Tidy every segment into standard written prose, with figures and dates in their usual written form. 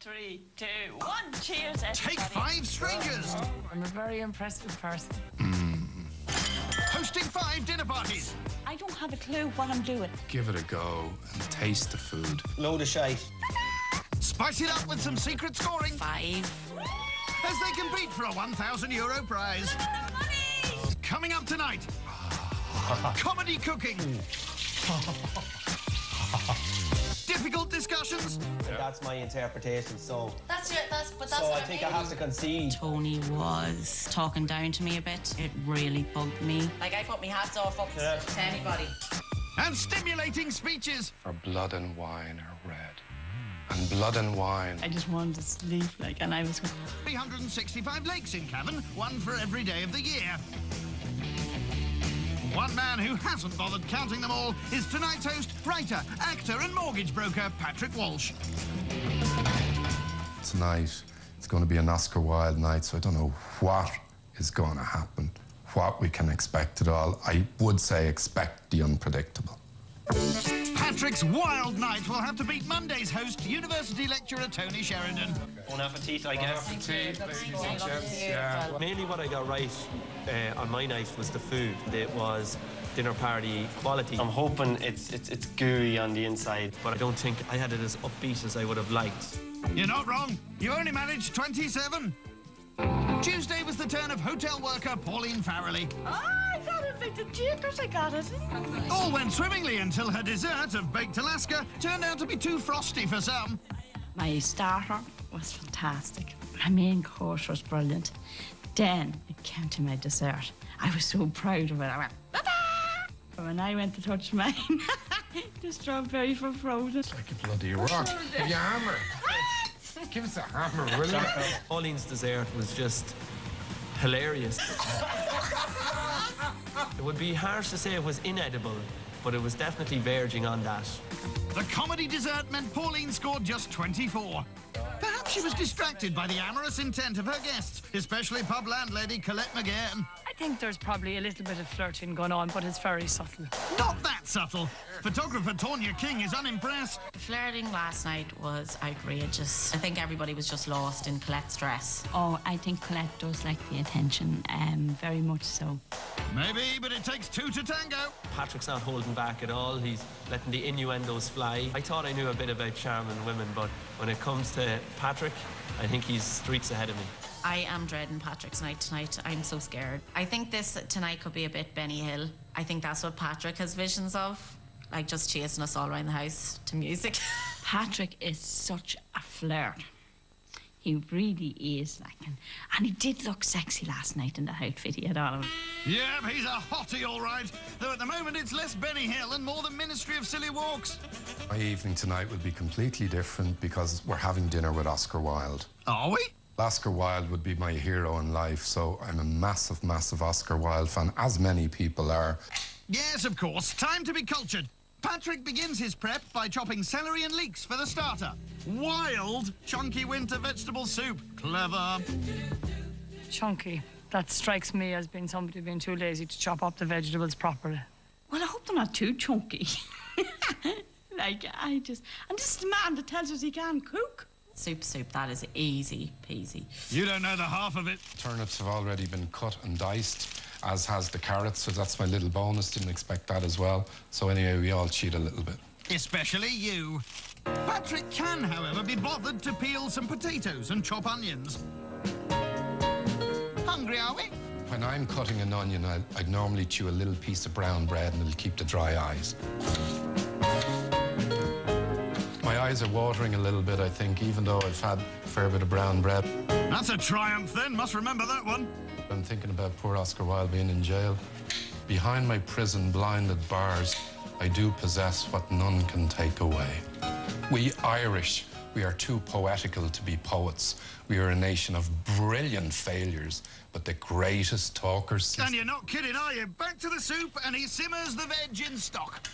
3, 2, 1. Cheers, everybody. Take 5 strangers. I'm a very impressive person. Hosting 5 dinner parties. I don't have a clue what I'm doing. Give it a go and taste the food. Load of shite. Spice it up with some secret scoring 5. as they compete for a €1,000 prize. Money! Coming up tonight, comedy cooking. Difficult discussions. That's my interpretation, so... That's what I think I have to concede. Tony was talking down to me a bit. It really bugged me. Like, I put my hats off up to anybody. And stimulating speeches. Our blood and wine are red. And blood and wine. I just wanted to sleep, and I was... 365 lakes in Cavan, one for every day of the year. One man who hasn't bothered counting them all is tonight's host, writer, actor and mortgage broker, Patrick Walsh. Tonight, it's going to be an Oscar Wilde night, so I don't know what is going to happen, what we can expect at all. I would say expect the unpredictable. Patrick's wild night will have to beat Monday's host, university lecturer Tony Sheridan. Bon appetit, I guess. Mainly what I got right on my night was the food. It was dinner party quality. I'm hoping it's gooey on the inside. But I don't think I had it as upbeat as I would have liked. You're not wrong. You only managed 27. Tuesday was the turn of hotel worker Pauline Farrelly. Oh, I thought it was the cheapers. I got it. All went swimmingly until her dessert of baked Alaska turned out to be too frosty for some. My starter was fantastic. My main course was brilliant. Then it came to my dessert. I was so proud of it. I went, "Ba-da!" And when I went to touch mine, the strawberry were frozen. Like a bloody rock. Have you a hammer? Give us a hammer, will you? Pauline's dessert was just hilarious. It would be harsh to say it was inedible, but it was definitely verging on that. The comedy dessert meant Pauline scored just 24. Perhaps she was distracted by the amorous intent of her guests, especially pub landlady Colette McGann. I think there's probably a little bit of flirting going on, but it's very subtle. Not that subtle. Photographer Tonya King is unimpressed. Flirting last night was outrageous. I think everybody was just lost in Colette's dress. Oh, I think Colette does like the attention, very much so. Maybe, but it takes 2 to tango. Patrick's not holding back at all. He's letting the innuendos fly. I thought I knew a bit about charming women, but when it comes to Patrick, I think he's streets ahead of me. I am dreading Patrick's night tonight. I'm so scared. I think this tonight could be a bit Benny Hill. I think that's what Patrick has visions of. Like just chasing us all around the house to music. Patrick is such a flirt. He really is. And he did look sexy last night in the outfit he had on. Yeah, he's a hottie, all right. Though at the moment it's less Benny Hill and more the Ministry of Silly Walks. My evening tonight will be completely different because we're having dinner with Oscar Wilde. Are we? Oscar Wilde would be my hero in life, so I'm a massive, massive Oscar Wilde fan, as many people are. Yes, of course. Time to be cultured. Patrick begins his prep by chopping celery and leeks for the starter. Wild, chunky winter vegetable soup. Clever. Chunky. That strikes me as being somebody being too lazy to chop up the vegetables properly. Well, I hope they're not too chunky. And this is the man that tells us he can't cook. Soup, that is easy peasy. You don't know the half of it. Turnips have already been cut and diced, as has the carrots, so that's my little bonus. Didn't expect that as well. So anyway, we all cheat a little bit. Especially you. Patrick can, however, be bothered to peel some potatoes and chop onions. Hungry, are we? When I'm cutting an onion, I'd normally chew a little piece of brown bread and it'll keep the dry eyes. My eyes are watering a little bit, I think, even though I've had a fair bit of brown bread. That's a triumph, then. Must remember that one. I'm thinking about poor Oscar Wilde being in jail. Behind my prison blinded bars, I do possess what none can take away. We Irish, we are too poetical to be poets. We are a nation of brilliant failures, but the greatest talkers. And you're not kidding, are you? Back to the soup, and he simmers the veg in stock.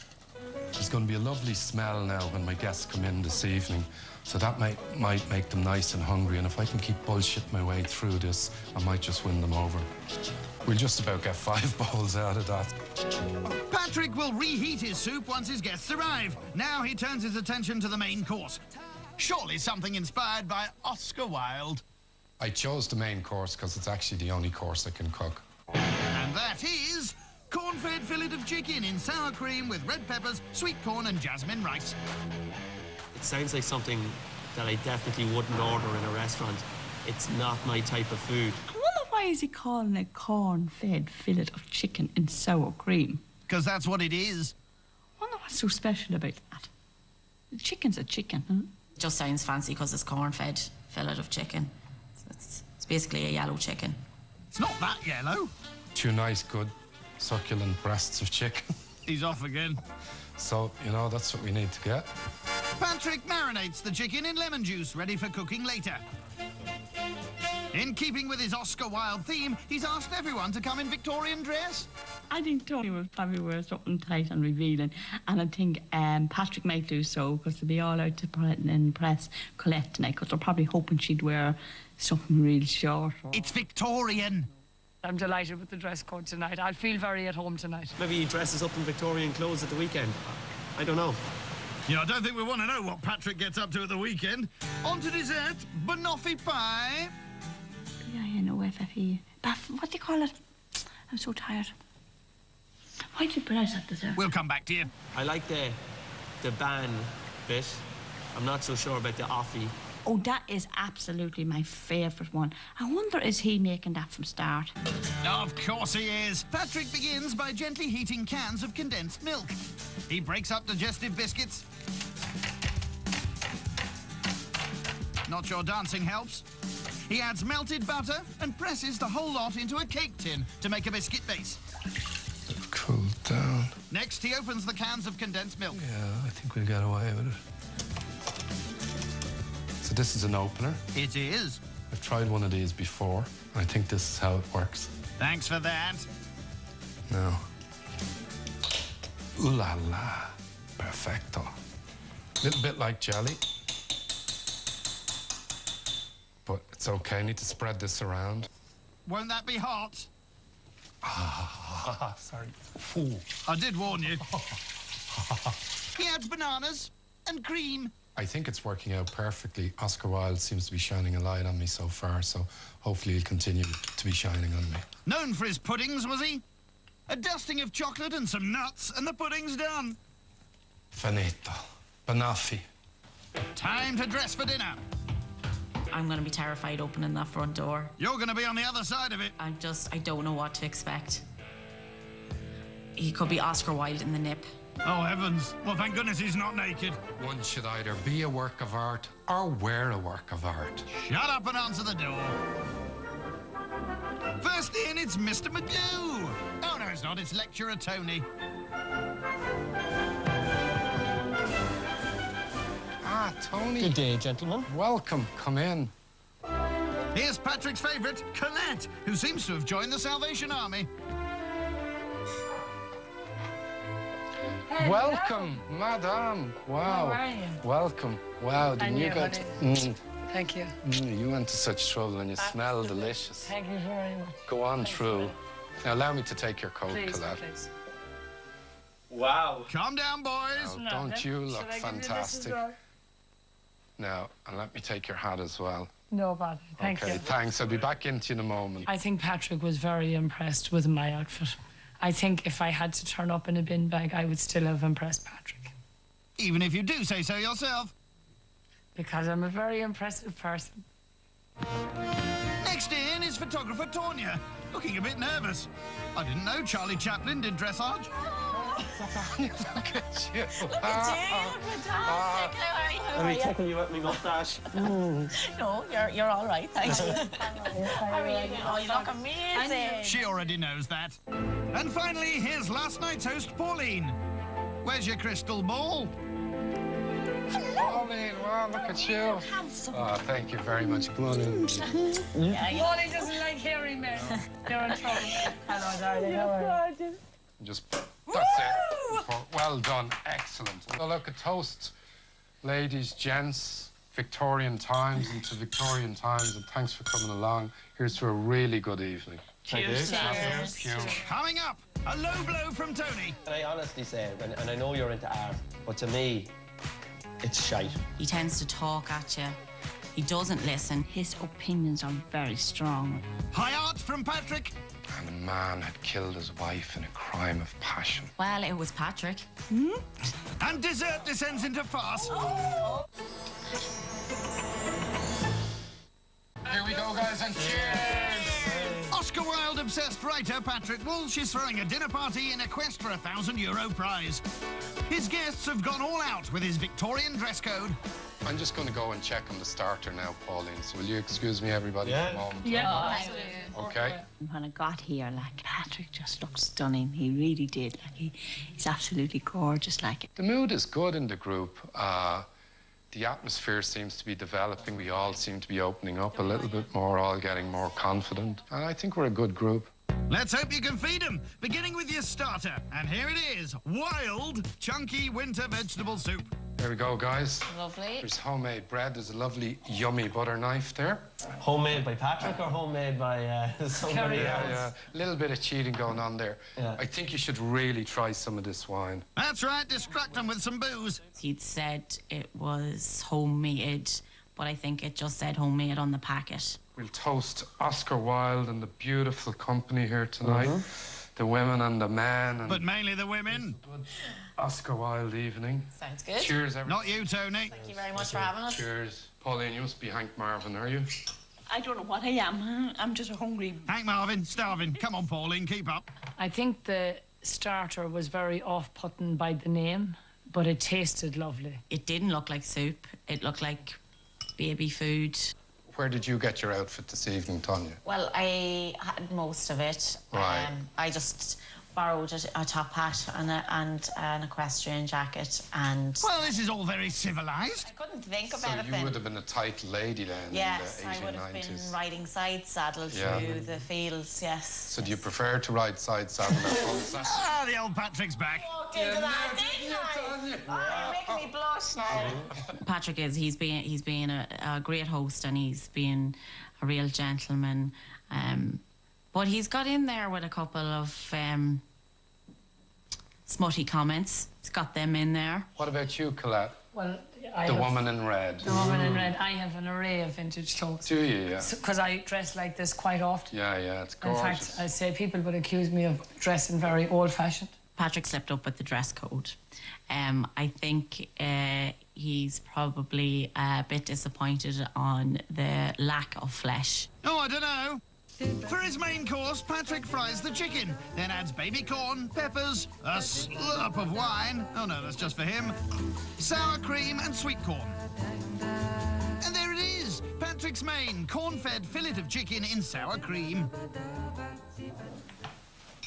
There's going to be a lovely smell now when my guests come in this evening, so that might make them nice and hungry, and if I can keep bullshit my way through this, I might just win them over. We'll just about get 5 bowls out of that. Patrick will reheat his soup once his guests arrive. Now he turns his attention to the main course. Surely something inspired by Oscar Wilde. I chose the main course because it's actually the only course I can cook. And that is corn-fed fillet of chicken in sour cream with red peppers, sweet corn and jasmine rice. It sounds like something that I definitely wouldn't order in a restaurant. It's not my type of food. I wonder why is he calling it corn-fed fillet of chicken in sour cream? Because that's what it is. I wonder what's so special about that. The chicken's a chicken, huh? It just sounds fancy because it's corn-fed fillet of chicken. It's basically a yellow chicken. It's not that yellow. Two nice, good, succulent breasts of chicken. He's off again. So, you know, that's what we need to get. Patrick marinates the chicken in lemon juice, ready for cooking later. In keeping with his Oscar Wilde theme, he's asked everyone to come in Victorian dress. I think Tony will probably wear something tight and revealing, and I think Patrick might do so because they'll be all out to impress Colette tonight because they're probably hoping she'd wear something real short. It's Victorian. I'm delighted with the dress code tonight. I'll feel very at home tonight. Maybe he dresses up in Victorian clothes at the weekend. I don't know. Yeah, I don't think we want to know what Patrick gets up to at the weekend. On to dessert, banoffee pie. B-I-N-O-F-F-E. What do you call it? I'm so tired. Why do you pronounce that dessert? We'll come back to you. I like the ban bit. I'm not so sure about the offie. Oh, that is absolutely my favourite one. I wonder, is he making that from start? Of course he is. Patrick begins by gently heating cans of condensed milk. He breaks up digestive biscuits. Not sure dancing helps. He adds melted butter and presses the whole lot into a cake tin to make a biscuit base. They've cooled down. Next, he opens the cans of condensed milk. Yeah, I think we'll get away with it. So this is an opener. It is. I've tried one of these before. I think this is how it works. Thanks for that. Now. Ooh la la. Perfecto. A little bit like jelly. But it's okay. I need to spread this around. Won't that be hot? Sorry. Ooh. I did warn you. He adds bananas and cream. I think it's working out perfectly. Oscar Wilde seems to be shining a light on me so far, so hopefully he'll continue to be shining on me. Known for his puddings, was he? A dusting of chocolate and some nuts, and the pudding's done. Finito. Banoffee. Time to dress for dinner. I'm going to be terrified opening that front door. You're going to be on the other side of it. I don't know what to expect. He could be Oscar Wilde in the nip. Oh, heavens. Well, thank goodness he's not naked. One should either be a work of art or wear a work of art. Shut up and answer the door. First in, it's Mr. Magoo. Oh, no, it's not. It's Lecturer Tony. Ah, Tony. Good day, gentlemen. Welcome. Come in. Here's Patrick's favourite, Colette, who seems to have joined the Salvation Army. Welcome, madame. Wow. How are you? Welcome. Wow, didn't you go to... Thank you. You went to such trouble and you smell delicious. Thank you very much. Go on through. Now, allow me to take your coat, Please, Colette. please. Wow. Calm down, boys. Now, don't you look Should I give you this as fantastic. well? Now, and let me take your hat as well. No bother. Thank Okay, you. thanks. I'll be back into you in a moment. I think Patrick was very impressed with my outfit. I think if I had to turn up in a bin bag, I would still have impressed Patrick. Even if you do say so yourself. Because I'm a very impressive person. Next in is photographer Tonya, looking a bit nervous. I didn't know Charlie Chaplin did dressage. Look at you. Fantastic. How are you? Let me tickle you with my mustache. No, you're all right. Thank you. How are you? Oh, you look amazing. She already knows that. And finally, here's last night's host, Pauline. Where's your crystal ball? Pauline, wow, look at you. Oh, thank you very much. Come on in. Molly doesn't like hairy men. They're in trouble. Hello, darling. How are you? Just, that's it. Well done. Excellent. So look, a toast, ladies, gents, Victorian times into Victorian times, and thanks for coming along. Here's to a really good evening. Cheers. Coming up, a low blow from Tony. Can I honestly say, and I know you're into art, but to me, It's shite. He tends to talk at you. He doesn't listen. His opinions are very strong. High art from Patrick. And a man had killed his wife in a crime of passion. Well, it was Patrick. And dessert descends into farce. Here we go, guys, and cheers! Oscar Wilde obsessed writer Patrick Walsh is throwing a dinner party in a quest for a €1,000 prize. His guests have gone all out with his Victorian dress code. I'm just going to go and check on the starter now, Pauline. So will you excuse me, everybody, for a moment? Yeah. Okay. When I got here, like, Patrick just looked stunning. He really did. Like, he's absolutely gorgeous. Like, The mood is good in the group. The atmosphere seems to be developing. We all seem to be opening up a little bit more, all getting more confident. And I think we're a good group. Let's hope you can feed them, beginning with your starter. And here it is, wild, chunky winter vegetable soup. There we go, guys. Lovely. There's homemade bread. There's a lovely, yummy butter knife there. Homemade by Patrick or homemade by somebody else? Yeah. A little bit of cheating going on there. Yeah. I think you should really try some of this wine. That's right, distract them with some booze. He'd said it was homemade, but I think it just said homemade on the packet. We'll toast Oscar Wilde and the beautiful company here tonight. The women and the men. And But mainly the women. Oscar Wilde evening. Sounds good. Cheers, everyone. Not you, Tony. Thank you very much for having us. Cheers. Pauline, you must be Hank Marvin, are you? I don't know what I am. I'm just hungry. Hank Marvin, starving. Come on, Pauline, keep up. I think the starter was very off-putting by the name, but it tasted lovely. It didn't look like soup. It looked like baby food. Where did you get your outfit this evening, Tanya? Well, I had most of it. Right. I just borrowed a top hat and an equestrian jacket, and Well, this is all very civilised. I couldn't think of So anything. you would have been a tight lady then Yes, in the 80s, I would have 90s. been riding side saddle Yeah. through the fields, yes. So do you prefer to ride side saddle or front saddle? Ah, the old Patrick's back. Walked into that, didn't I? Oh, you're making me blush now. Patrick he's being a great host, and he's being a real gentleman. But he's got in there with a couple of smutty comments. He's got them in there. What about you, Colette? Well, I The have, woman in red. The woman in red. I have an array of vintage clothes. Do you? Yeah. Because I dress like this quite often. Yeah, it's In gorgeous. fact, I say people would accuse me of dressing very old-fashioned. Patrick slipped up with the dress code. I think he's probably a bit disappointed on the lack of flesh. Oh, I don't know. For his main course, Patrick fries the chicken, then adds baby corn, peppers, a slurp of wine. Oh no, that's just for him. Sour cream and sweet corn. And there it is, Patrick's main corn-fed fillet of chicken in sour cream.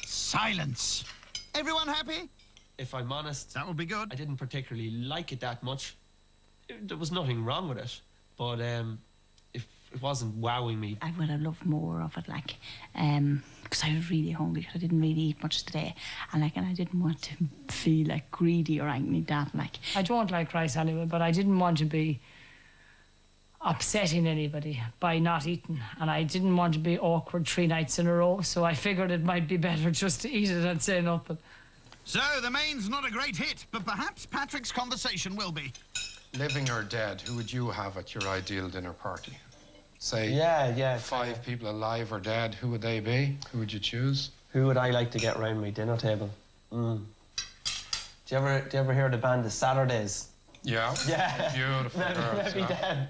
Silence. Everyone happy? If I'm honest, That would be good. I didn't particularly like it that much. There was nothing wrong with it, but it wasn't wowing me. I would have loved more of it, like, because I was really hungry. 'Cause I didn't really eat much today, and I didn't want to feel like greedy or anything like that. Like, I don't like rice anyway, but I didn't want to be upsetting anybody by not eating, and I didn't want to be awkward 3 nights in a row, so I figured it might be better just to eat it and say nothing. So, the main's not a great hit, but perhaps Patrick's conversation will be. Living or dead, who would you have at your ideal dinner party? Say Yeah. 5 people alive or dead, who would they be? Who would you choose? Who would I like to get round my dinner table? Do you ever hear the band The Saturdays? Yeah. Yeah. Beautiful girls. Maybe yeah. them.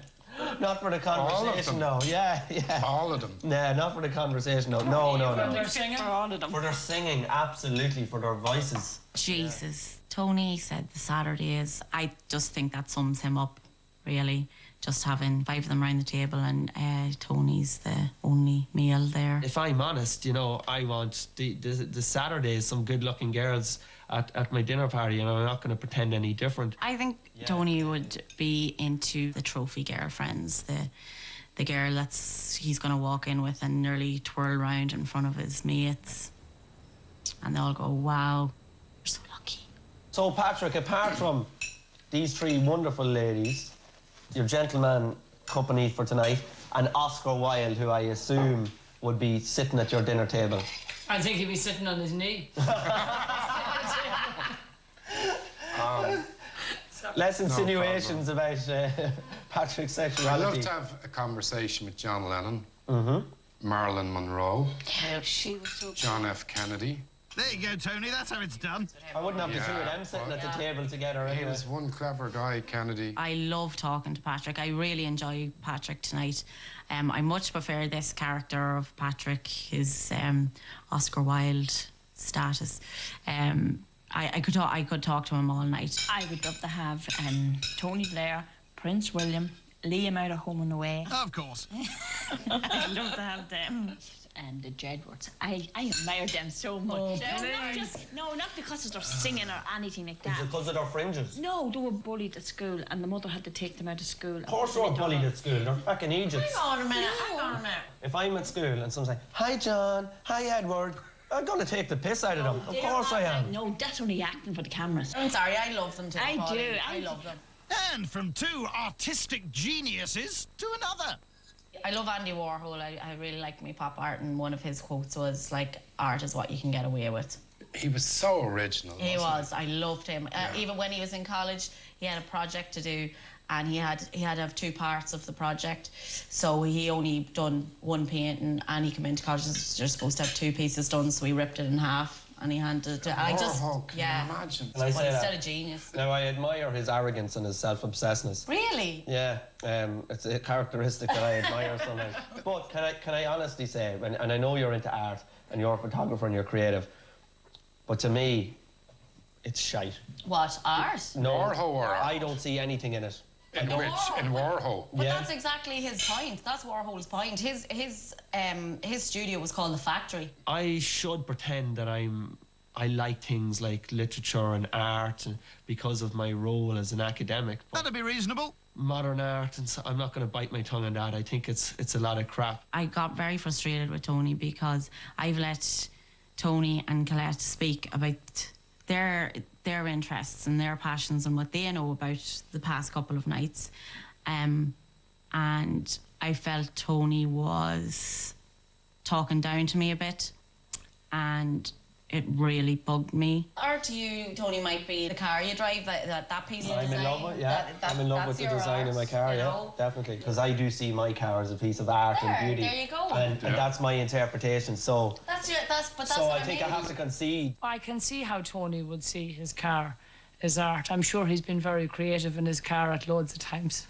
Not for the All of conversation, them? no. Yeah. All of them. Nah, not for the conversation, no. No. They're singing. For their singing, absolutely. For their voices. Jesus. Tony said the Saturdays. I just think that sums him up, really. Just having 5 of them around the table, and Tony's the only meal there. If I'm honest, I want the Saturdays, some good-looking girls at my dinner party, and I'm not going to pretend any different. I think Tony would be into the trophy girlfriends, the girl he's going to walk in with and nearly twirl around in front of his mates, and they'll go, "Wow, you're so lucky." So, Patrick, apart from these 3 wonderful ladies, your gentleman company for tonight, and Oscar Wilde, who I assume would be sitting at your dinner table. I think he'd be sitting on Less insinuations about Patrick's I'd sexuality. love to have a conversation with John Lennon, Marilyn Monroe, She was so John F. Kennedy. There you go, Tony. That's how it's done. I wouldn't have the two of them sitting at the table together He anyway. was one clever guy, Kennedy. I love talking to Patrick. I really enjoy Patrick tonight. I much prefer this character of Patrick, his Oscar Wilde status. I could talk to him all night. I would love to have Tony Blair, Prince William, Liam out of Home and Away. Of course. I'd love to have them. And the Jedwards. I admire them so much. Not because of their singing or anything like that. Because of their fringes. No, they were bullied at school and the mother had to take them out of school. Of course they were bullied at school. They're fucking Egypt. Hang on a minute. If I'm at school and someone's like, hi John, hi Edward, I'm going to take the piss out of them. Of course I am. No, that's only acting for the cameras. I'm sorry, I love them too. I Pauline. do. I love them. And from two artistic geniuses to another. I love Andy Warhol. I really like me pop art, and one of his quotes was like, "Art is what you can get away with." He was so original. He wasn't was. I loved him. Even when he was in college, he had a project to do, and he had to have 2 parts of the project. So he only done 1 painting, and he came into college and you're supposed to have 2 pieces done. So he ripped it in half, and he handed it to. Warhol, can you imagine? Can I say But he's that? still a genius. Now, I admire his arrogance and his self-obsessedness. Really? Yeah, it's a characteristic that I admire so much. But can I honestly say, and I know you're into art and you're a photographer and you're creative, but to me, it's shite. What, art? No, Warhol or art? I don't see anything in it. In which? In Warhol. But Yeah. that's exactly his point. That's Warhol's point. His studio was called The Factory. I should pretend that I like things like literature and art because of my role as an academic. But That'd be reasonable. modern art, and so I'm not going to bite my tongue on that. I think it's a lot of crap. I got very frustrated with Tony because I've let Tony and Colette speak about their interests and their passions and what they know about the past couple of nights. And I felt Tony was talking down to me a bit, and it really bugged me. Art to you, Tony, might be the car you drive, that piece of I'm design. in love with, yeah. I'm in love with the that's your design art, of my car, you yeah, know? definitely. Because I do see my car as a piece of art and beauty. There you go. And that's my interpretation. So, That's so what I think I have to concede. I can see how Tony would see his car as art. I'm sure he's been very creative in his car at loads of times.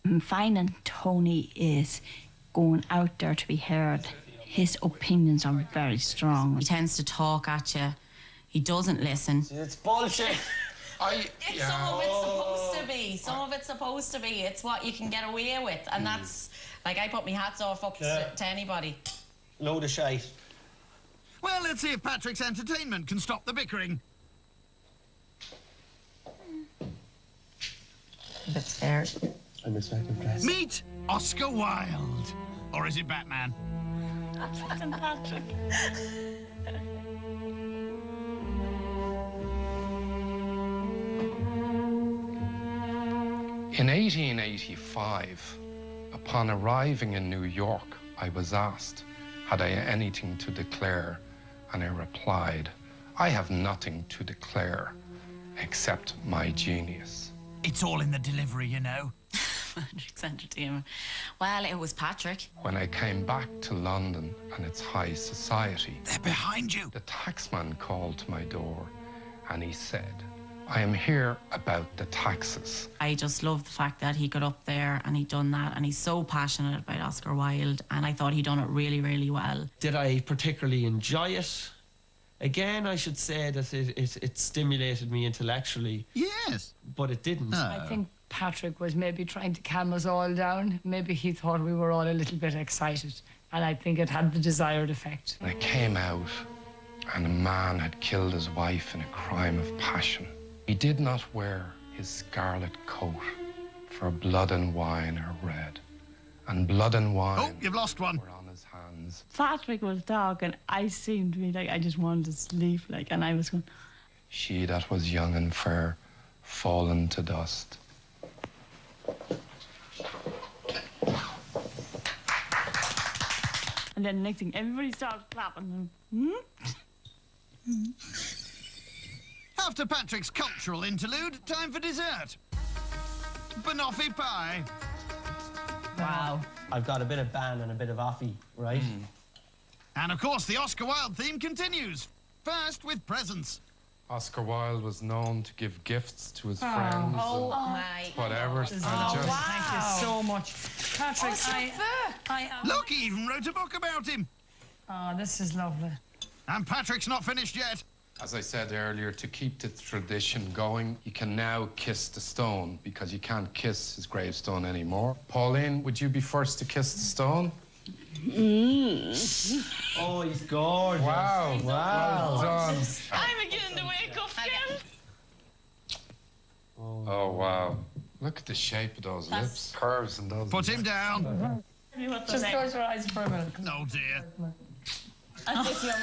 I'm finding Tony is going out there to be heard. His opinions are very strong. He tends to talk at you. He doesn't listen. It's bullshit. Oh, Some of it's supposed to be. Some of it's supposed to be. It's what you can get away with. And that's, like, I put my hats off up to anybody. Load of shite. Well, let's see if Patrick's entertainment can stop the bickering. A bit scared. I'm expecting press. Meet Oscar Wilde. Or is it Batman? Patrick. In 1885, upon arriving in New York, I was asked, had I anything to declare? And I replied, I have nothing to declare except my genius. It's all in the delivery, you know. Patrick's entertainment. Well, it was Patrick. When I came back to London and its high society, They're behind you. the taxman called to my door and he said, I am here about the taxes. I just love the fact that he got up there and he'd done that, and he's so passionate about Oscar Wilde, and I thought he'd done it really, really well. Did I particularly enjoy it? Again, I should say that it stimulated me intellectually, Yes. but it didn't. I think Patrick was maybe trying to calm us all down. Maybe he thought we were all a little bit excited, and I think it had the desired effect. I came out and a man had killed his wife in a crime of passion. He did not wear his scarlet coat, for blood and wine are red, and blood and wine Oh, you've lost one. were on his hands. Patrick was talking. I seemed to be like, I just wanted to sleep, like, and I was going, She that was young and fair, fallen to dust. and then the next thing, everybody started clapping. After Patrick's cultural interlude, time for dessert. banoffee pie. Wow. I've got a bit of ban and a bit of offie, right? And of course, the Oscar Wilde theme continues. First with presents. Oscar Wilde was known to give gifts to his friends. Oh and my. whatever. And just Thank you so much. Patrick, Look, he even wrote a book about him. Oh, this is lovely. And Patrick's not finished yet. as I said earlier, to keep the tradition going, you can now kiss the stone because you can't kiss his gravestone anymore. Pauline, would you be first to kiss the stone? Oh, he's gorgeous. Wow. Well done. I'm beginning to wake up again. Oh, wow. Look at the shape of those lips, curves and those. Put him down. Just close your eyes for a minute. Oh, dear. As if you're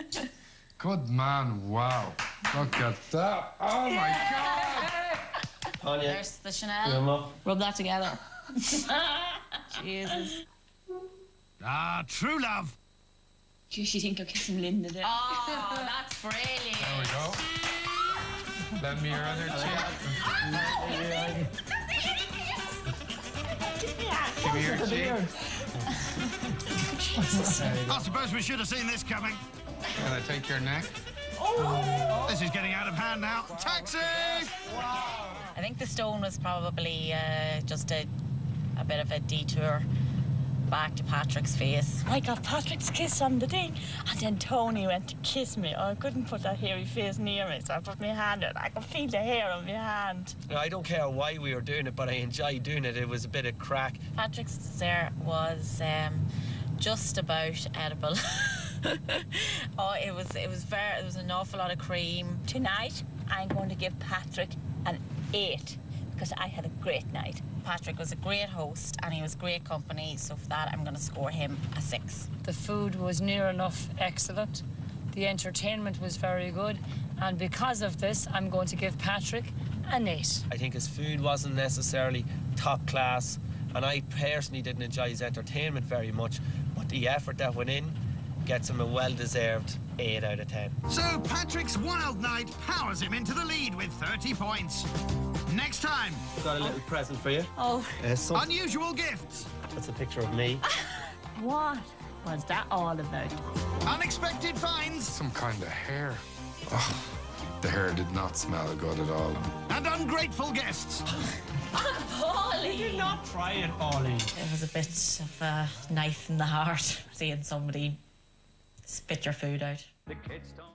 making Good man, wow. Look at that. Oh, my God. Tanya, There's the Chanel. warm up. rub that together. Jesus. Ah, true love. Do you think you're kissing Linda there? Oh, that's brilliant. There we go. Lend me your other cheek. Give me your cheek. I suppose we should have seen this coming. Can I take your neck? This is getting out of hand now. Taxi! I think the stone was probably just a bit of a detour back to Patrick's face. I got Patrick's kiss on the thing, and then Tony went to kiss me. I couldn't put that hairy face near me, so I put my hand out. I could feel the hair on my hand. I don't care why we were doing it, but I enjoyed doing it. It was a bit of crack. Patrick's dessert was just about edible. Oh, it was an awful lot of cream. Tonight, I'm going to give Patrick an 8 because I had a great night. Patrick was a great host and he was great company, so for that I'm going to score him a 6. The food was near enough excellent. The entertainment was very good. And because of this, I'm going to give Patrick an 8. I think his food wasn't necessarily top class, and I personally didn't enjoy his entertainment very much, but the effort that went in gets him a well-deserved 8 out of 10. So Patrick's wild night powers him into the lead with 30 points. Next time, Got a little present for you. Oh, unusual gifts, That's a picture of me. what was that all about? unexpected finds, Some kind of hair. Oh, the hair did not smell good at all. and ungrateful guests. Not try it, Ollie. It was a bit of a knife in the heart seeing somebody spit your food out. The kids don't